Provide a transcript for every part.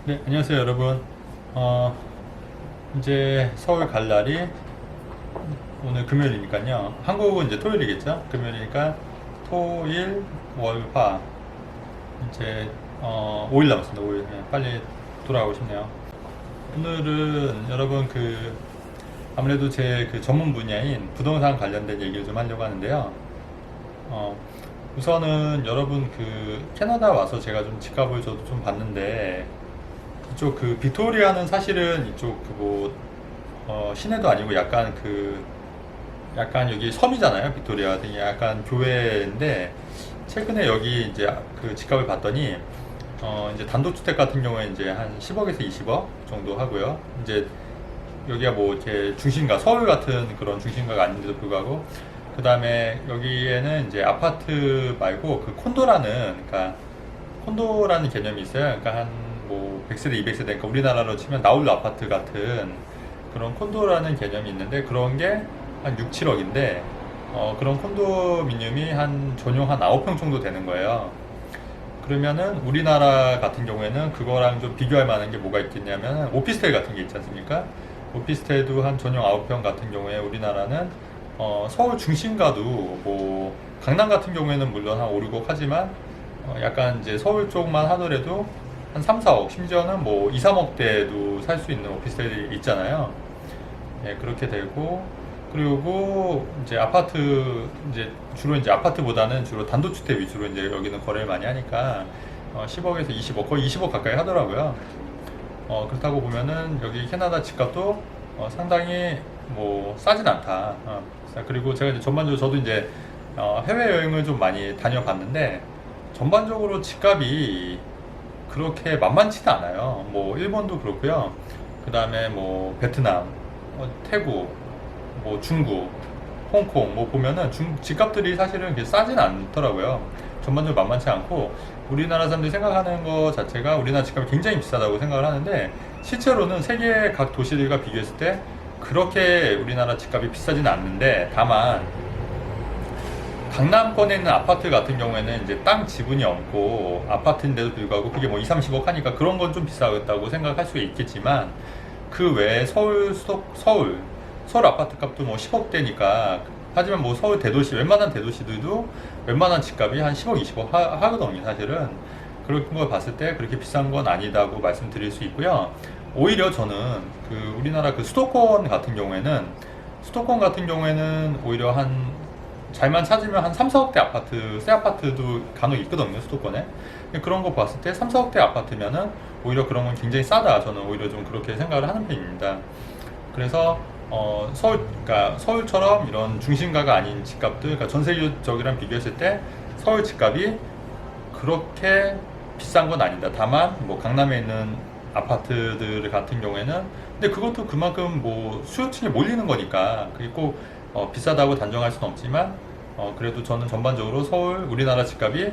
네, 안녕하세요, 여러분. 이제 서울 갈 날이 오늘 금요일이니까요. 한국은 이제 토요일이겠죠? 금요일이니까 토일, 월, 화. 이제, 5일 남았습니다, 5일. 네, 빨리 돌아가고 싶네요. 오늘은 여러분 아무래도 제 전문 분야인 부동산 관련된 얘기를 좀 하려고 하는데요. 어, 우선은 여러분 캐나다 와서 제가 좀 집값을 저도 좀 봤는데, 이쪽 빅토리아는 사실은 이쪽 시내도 아니고 약간 여기 섬이잖아요. 빅토리아 등이 약간 교외인데, 최근에 여기 이제 집값을 봤더니 이제 단독주택 같은 경우에 이제 한 10억에서 20억 정도 하고요. 이제 여기가 뭐 이렇게 중심가, 서울 같은 그런 중심가가 아닌데도 불구하고, 그 다음에 여기에는 이제 아파트 말고 그러니까 콘도라는 개념이 있어요. 그러니까 한 뭐 100세대, 200세대, 그러니까 우리나라로 치면 나홀로 아파트 같은 그런 콘도라는 개념이 있는데, 그런 게 한 6, 7억인데 그런 콘도미늄이 전용 한 9평 정도 되는 거예요. 그러면은 우리나라 같은 경우에는 그거랑 좀 비교할 만한 게 뭐가 있겠냐면 오피스텔 같은 게 있지 않습니까? 오피스텔도 한 전용 9평 같은 경우에 우리나라는 서울 중심가도 뭐 강남 같은 경우에는 물론 한 5, 6억 하지만 약간 이제 서울 쪽만 하더라도 한 3, 4억, 심지어는 뭐 2, 3억대도 살 수 있는 오피스텔이 있잖아요. 예, 그렇게 되고, 그리고 이제 주로 이제 아파트보다는 주로 단독주택 위주로 이제 여기는 거래를 많이 하니까 10억에서 20억, 거의 20억 가까이 하더라고요. 그렇다고 보면은 여기 캐나다 집값도 상당히 뭐 싸진 않다. 그리고 제가 이제 전반적으로 저도 이제 해외여행을 좀 많이 다녀봤는데, 전반적으로 집값이 그렇게 만만치는 않아요. 뭐 일본도 그렇고요. 그 다음에 뭐 베트남, 태국, 뭐 중국, 홍콩 뭐 보면은 집값들이 사실은 그렇게 싸진 않더라고요. 전반적으로 만만치 않고, 우리나라 사람들이 생각하는 것 자체가 우리나라 집값이 굉장히 비싸다고 생각을 하는데, 실제로는 세계 각 도시들과 비교했을 때 그렇게 우리나라 집값이 비싸진 않는데, 다만 강남권에 있는 아파트 같은 경우에는 이제 땅 지분이 없고 아파트인데도 불구하고 그게 뭐 2, 30억 하니까 그런 건 좀 비싸겠다고 생각할 수 있겠지만, 그 외에 서울 아파트 값도 뭐 10억대니까, 하지만 뭐 서울 대도시, 웬만한 대도시들도 웬만한 집값이 한 10억, 20억 하거든요, 사실은. 그런 걸 봤을 때 그렇게 비싼 건 아니다고 말씀드릴 수 있고요. 오히려 저는 우리나라 수도권 같은 경우에는 오히려 잘만 찾으면 한 3, 4억대 아파트, 새 아파트도 간혹 있거든요, 수도권에. 그런 거 봤을 때 3, 4억대 아파트면은 오히려 그런 건 굉장히 싸다. 저는 오히려 좀 그렇게 생각을 하는 편입니다. 그래서 그러니까 서울처럼 이런 중심가가 아닌 집값들, 그러니까 전 세계적이랑 비교했을 때 서울 집값이 그렇게 비싼 건 아니다. 다만 뭐 강남에 있는 아파트들 같은 경우에는, 근데 그것도 그만큼 뭐 수요층이 몰리는 거니까 그게 꼭 비싸다고 단정할 수는 없지만, 그래도 저는 전반적으로 우리나라 집값이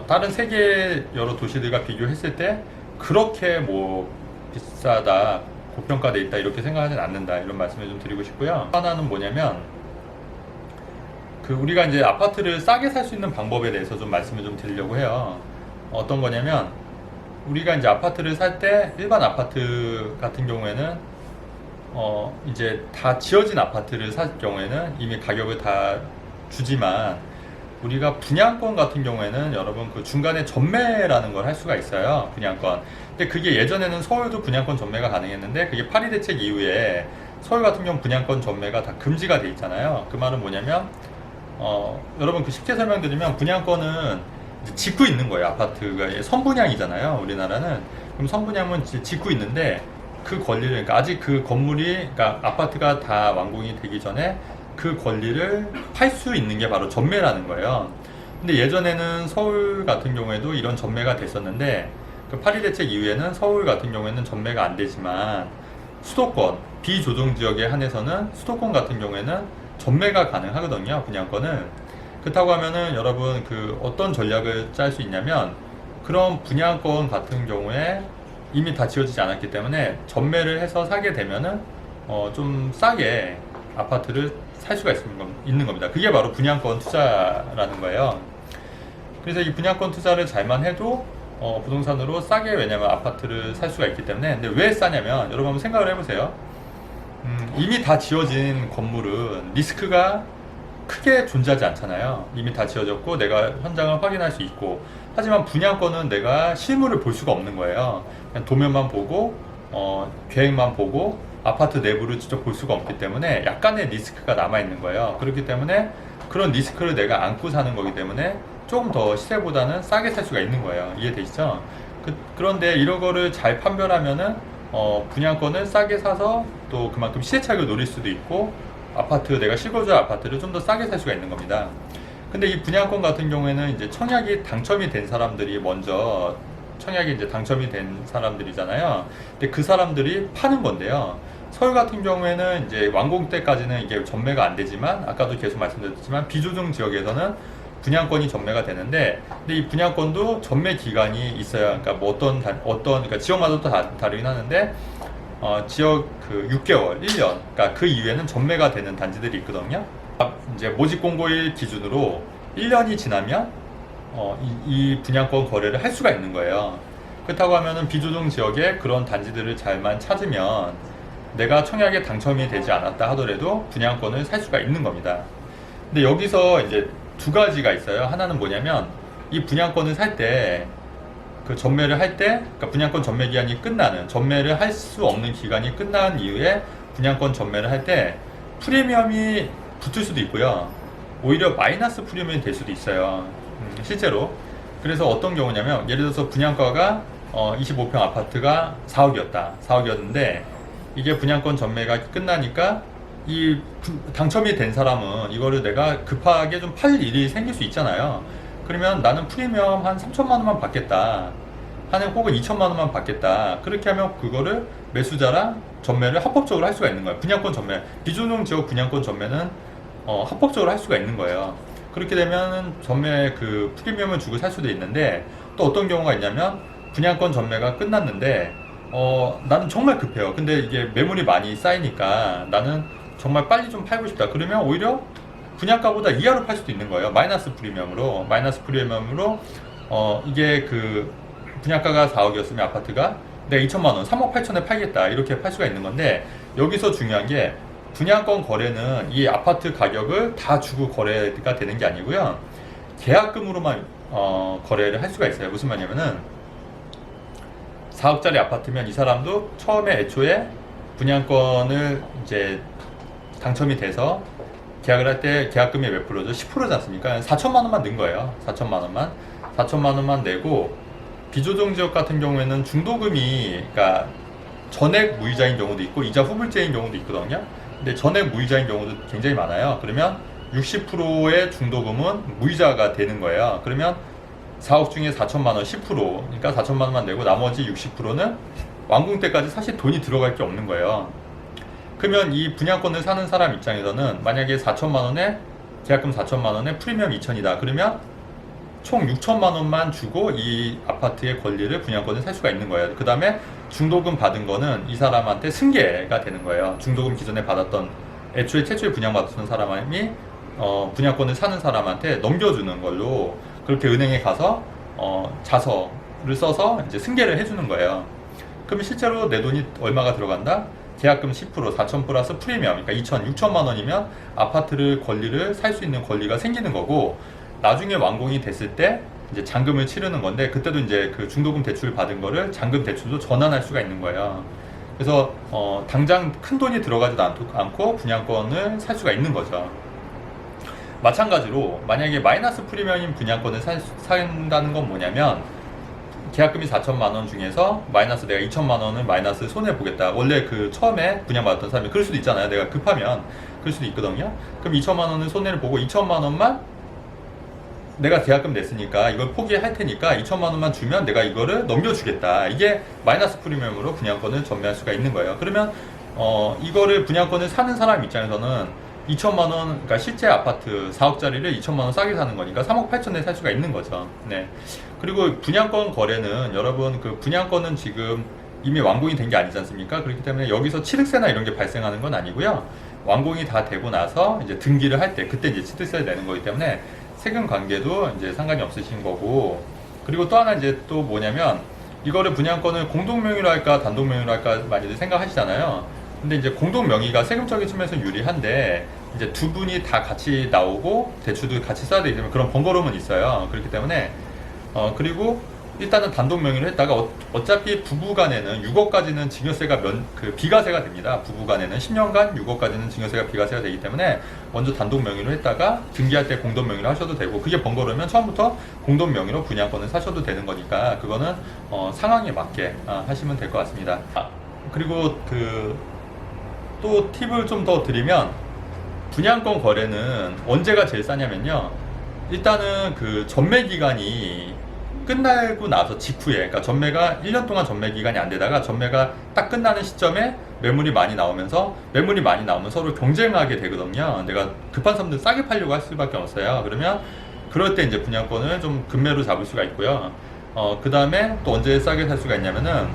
다른 세계 여러 도시들과 비교했을 때 그렇게 뭐 비싸다, 고평가돼 있다 이렇게 생각하지는 않는다, 이런 말씀을 좀 드리고 싶고요. 하나는 뭐냐면 우리가 이제 아파트를 싸게 살 수 있는 방법에 대해서 좀 말씀을 좀 드리려고 해요. 어떤 거냐면, 우리가 이제 아파트를 살 때 일반 아파트 같은 경우에는 이제 다 지어진 아파트를 살 경우에는 이미 가격을 다 주지만, 우리가 분양권 같은 경우에는 여러분 중간에 전매라는 걸 할 수가 있어요. 분양권. 근데 그게 예전에는 서울도 분양권 전매가 가능했는데, 그게 파리 대책 이후에 서울 같은 경우 분양권 전매가 다 금지가 돼 있잖아요. 그 말은 뭐냐면 여러분 쉽게 설명드리면, 분양권은 이제 짓고 있는 거예요. 아파트가 선분양이잖아요, 우리나라는. 그럼 선분양은 짓고 있는데, 그 권리를, 그러니까 아직 그 건물이, 그러니까 아파트가 다 완공이 되기 전에 그 권리를 팔 수 있는 게 바로 전매라는 거예요. 근데 예전에는 서울 같은 경우에도 이런 전매가 됐었는데, 파리 대책 이후에는 서울 같은 경우에는 전매가 안 되지만, 수도권, 비조정 지역에 한해서는 수도권 같은 경우에는 전매가 가능하거든요, 분양권은. 그렇다고 하면은 여러분 어떤 전략을 짤 수 있냐면, 그런 분양권 같은 경우에 이미 다 지어지지 않았기 때문에 전매를 해서 사게 되면은 좀 싸게 아파트를 살 수가 있는 겁니다. 그게 바로 분양권 투자라는 거예요. 그래서 이 분양권 투자를 잘만 해도 부동산으로 싸게 왜냐면 아파트를 살 수가 있기 때문에. 근데 왜 싸냐면 여러분 한번 생각을 해보세요. 이미 다 지어진 건물은 리스크가 크게 존재하지 않잖아요. 이미 다 지어졌고 내가 현장을 확인할 수 있고. 하지만 분양권은 내가 실물을 볼 수가 없는 거예요. 그냥 도면만 보고 계획만 보고 아파트 내부를 직접 볼 수가 없기 때문에 약간의 리스크가 남아있는 거예요. 그렇기 때문에 그런 리스크를 내가 안고 사는 거기 때문에 조금 더 시세보다는 싸게 살 수가 있는 거예요. 이해되시죠? 그런데 이런 거를 잘 판별하면은 분양권을 싸게 사서 또 그만큼 시세 차익을 노릴 수도 있고 아파트 내가 실거주 아파트를 좀 더 싸게 살 수가 있는 겁니다. 근데 이 분양권 같은 경우에는 이제 청약이 당첨이 된 사람들이 먼저 청약이 이제 당첨이 된 사람들이잖아요. 근데 그 사람들이 파는 건데요. 서울 같은 경우에는 이제 완공 때까지는 이게 전매가 안 되지만 아까도 계속 말씀드렸지만 비조정 지역에서는 분양권이 전매가 되는데 근데 이 분양권도 전매 기간이 있어요. 그러니까 뭐 그러니까 지역마다 또 다르긴 하는데 지역 그 6개월, 1년 그러니까 그 이후에는 전매가 되는 단지들이 있거든요. 이제 모집 공고일 기준으로 1년이 지나면 이 분양권 거래를 할 수가 있는 거예요. 그렇다고 하면은 비조정 지역에 그런 단지들을 잘만 찾으면 내가 청약에 당첨이 되지 않았다 하더라도 분양권을 살 수가 있는 겁니다. 근데 여기서 이제 두 가지가 있어요. 하나는 뭐냐면 이 분양권을 살 때 그 전매를 할 때 그러니까 분양권 전매 기한이 끝나는 전매를 할 수 없는 기간이 끝난 이후에 분양권 전매를 할 때 프리미엄이 붙을 수도 있고요. 오히려 마이너스 프리미엄이 될 수도 있어요. 실제로. 그래서 어떤 경우냐면 예를 들어서 분양가가 25평 아파트가 4억이었다. 4억이었는데 이게 분양권 전매가 끝나니까 이 당첨이 된 사람은 이거를 내가 급하게 좀 팔 일이 생길 수 있잖아요. 그러면 나는 프리미엄 한 3천만 원만 받겠다 하는 혹은 2천만 원만 받겠다. 그렇게 하면 그거를 매수자랑 전매를 합법적으로 할 수가 있는 거예요. 분양권 전매, 비조정 지역 분양권 전매는 합법적으로 할 수가 있는 거예요. 그렇게 되면 전매 그 프리미엄을 주고 살 수도 있는데 또 어떤 경우가 있냐면 분양권 전매가 끝났는데 나는 정말 급해요. 근데 이게 매물이 많이 쌓이니까 나는 정말 빨리 좀 팔고 싶다. 그러면 오히려 분양가보다 이하로 팔 수도 있는 거예요. 마이너스 프리미엄으로 이게 그 분양가가 4억이었으면 아파트가 내가 2천만 원, 3억 8천에 팔겠다 이렇게 팔 수가 있는 건데 여기서 중요한 게 분양권 거래는 이 아파트 가격을 다 주고 거래가 되는 게 아니고요. 계약금으로만 거래를 할 수가 있어요. 무슨 말이냐면은 4억짜리 아파트면 이 사람도 처음에 애초에 분양권을 이제 당첨이 돼서 계약을 할 때 계약금이 몇 프로죠? 10%지 않습니까? 4천만 원만 낸 거예요. 4천만 원만 내고 비조정 지역 같은 경우에는 중도금이 그러니까 전액 무이자인 경우도 있고 이자 후불제인 경우도 있거든요. 근데 전액 무이자인 경우도 굉장히 많아요. 그러면 60%의 중도금은 무이자가 되는 거예요. 그러면 4억 중에 4천만 원 10% 그러니까 4천만 원만 내고 나머지 60%는 완공 때까지 사실 돈이 들어갈 게 없는 거예요. 그러면 이 분양권을 사는 사람 입장에서는 만약에 4천만 원에 계약금 4천만 원에 프리미엄 2천이다. 그러면 총 6천만 원만 주고 이 아파트의 권리를 분양권을 살 수가 있는 거예요. 그 다음에 중도금 받은 거는 이 사람한테 승계가 되는 거예요. 중도금 기존에 받았던 애초에 최초에 분양받았던 사람이 분양권을 사는 사람한테 넘겨주는 걸로 그렇게 은행에 가서 자서를 써서 이제 승계를 해주는 거예요. 그럼 실제로 내 돈이 얼마가 들어간다? 계약금 10%, 4천 플러스 프리미엄, 그러니까 6천만 원이면 아파트를 권리를 살 수 있는 권리가 생기는 거고 나중에 완공이 됐을 때 이제 잔금을 치르는 건데 그때도 이제 그 중도금 대출 받은 거를 잔금 대출로 전환할 수가 있는 거예요. 그래서 당장 큰 돈이 들어가지도 않고 분양권을 살 수가 있는 거죠. 마찬가지로 만약에 마이너스 프리미엄인 분양권을 산다는 건 뭐냐면 계약금이 4천만 원 중에서 마이너스 내가 2천만 원을 마이너스 손해 보겠다. 원래 그 처음에 분양받았던 사람이 그럴 수도 있잖아요. 내가 급하면 그럴 수도 있거든요. 그럼 2천만 원을 손해를 보고 2천만 원만 내가 계약금 냈으니까 이걸 포기할 테니까 2천만 원만 주면 내가 이거를 넘겨주겠다. 이게 마이너스 프리미엄으로 분양권을 전매할 수가 있는 거예요. 그러면 이거를 분양권을 사는 사람 입장에서는 2천만 원, 그러니까 실제 아파트 4억짜리를 2천만 원 싸게 사는 거니까 3억 8천에 살 수가 있는 거죠. 네. 그리고 분양권 거래는 여러분 그 분양권은 지금 이미 완공이 된 게 아니지 않습니까? 그렇기 때문에 여기서 취득세나 이런 게 발생하는 건 아니고요. 완공이 다 되고 나서 이제 등기를 할 때 그때 이제 취득세를 내는 거기 때문에 세금 관계도 이제 상관이 없으신 거고 그리고 또 하나 이제 또 뭐냐면 이거를 분양권을 공동명의로 할까 단독명의로 할까 많이들 생각하시잖아요. 근데 이제 공동명의가 세금적인 측면에서 유리한데 이제 두 분이 다 같이 나오고 대출도 같이 써야 되기 때문에 그런 번거로움은 있어요. 그렇기 때문에 그리고 일단은 단독 명의로 했다가 어차피 부부간에는 6억까지는 증여세가 비과세가 됩니다. 부부간에는 10년간 6억까지는 증여세가 비과세가 되기 때문에 먼저 단독 명의로 했다가 등기할 때 공동 명의로 하셔도 되고, 그게 번거로우면 처음부터 공동 명의로 분양권을 사셔도 되는 거니까 그거는 상황에 맞게 하시면 될 것 같습니다. 그리고 또 팁을 좀 더 드리면, 분양권 거래는 언제가 제일 싸냐면요, 일단은 전매 기간이 끝나고 나서 직후에, 그러니까 전매가 1년 동안 전매 기간이 안 되다가 전매가 딱 끝나는 시점에 매물이 많이 나오면서 서로 경쟁하게 되거든요. 내가 급한 사람들 싸게 팔려고 할 수밖에 없어요. 그러면 그럴 때 이제 분양권을 좀 금매로 잡을 수가 있고요. 그 다음에 또 언제 싸게 살 수가 있냐면은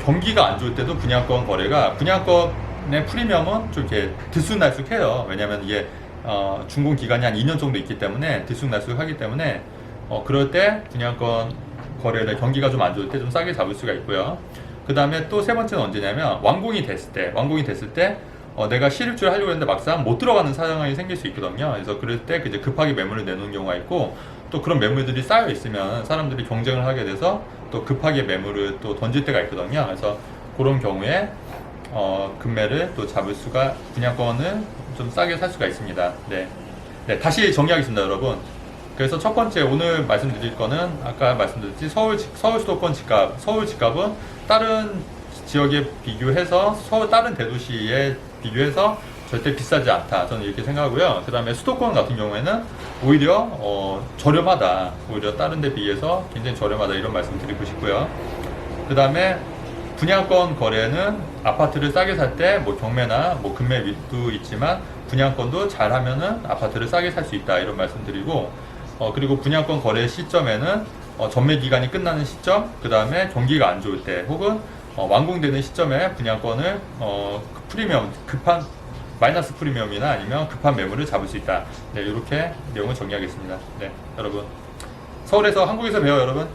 경기가 안 좋을 때도 분양권의 프리미엄은 좀 이렇게 들쑥날쑥해요. 왜냐면 이게 준공 기간이 한 2년 정도 있기 때문에 들쑥날쑥하기 때문에 그럴 때 분양권 거래를 경기가 좀 안 좋을 때 좀 싸게 잡을 수가 있고요. 그 다음에 또 세 번째는 언제냐면 완공이 됐을 때 내가 실입주를 하려고 했는데 막상 못 들어가는 상황이 생길 수 있거든요. 그래서 그럴 때 이제 급하게 매물을 내놓는 경우가 있고, 또 그런 매물들이 쌓여 있으면 사람들이 경쟁을 하게 돼서 또 급하게 매물을 또 던질 때가 있거든요. 그래서 그런 경우에 금매를 또 분양권을 좀 싸게 살 수가 있습니다. 네, 다시 정리하겠습니다, 여러분. 그래서 첫 번째 오늘 말씀드릴 거는 아까 말씀드렸지, 서울 수도권 서울 집값은 다른 지역에 비교해서 다른 대도시에 비교해서 절대 비싸지 않다, 저는 이렇게 생각하고요. 그 다음에 수도권 같은 경우에는 오히려 저렴하다, 오히려 다른 데 비해서 굉장히 저렴하다, 이런 말씀 드리고 싶고요. 그 다음에 분양권 거래는 아파트를 싸게 살 때 뭐 경매나 뭐 금매 윗도 있지만 분양권도 잘하면은 아파트를 싸게 살 수 있다, 이런 말씀 드리고, 그리고 분양권 거래 시점에는 전매 기간이 끝나는 시점, 그 다음에 경기가 안 좋을 때 혹은 완공되는 시점에 분양권을 프리미엄, 급한 마이너스 프리미엄이나 아니면 급한 매물을 잡을 수 있다. 네, 이렇게 내용을 정리하겠습니다. 네, 여러분, 서울에서 한국에서 배워, 여러분.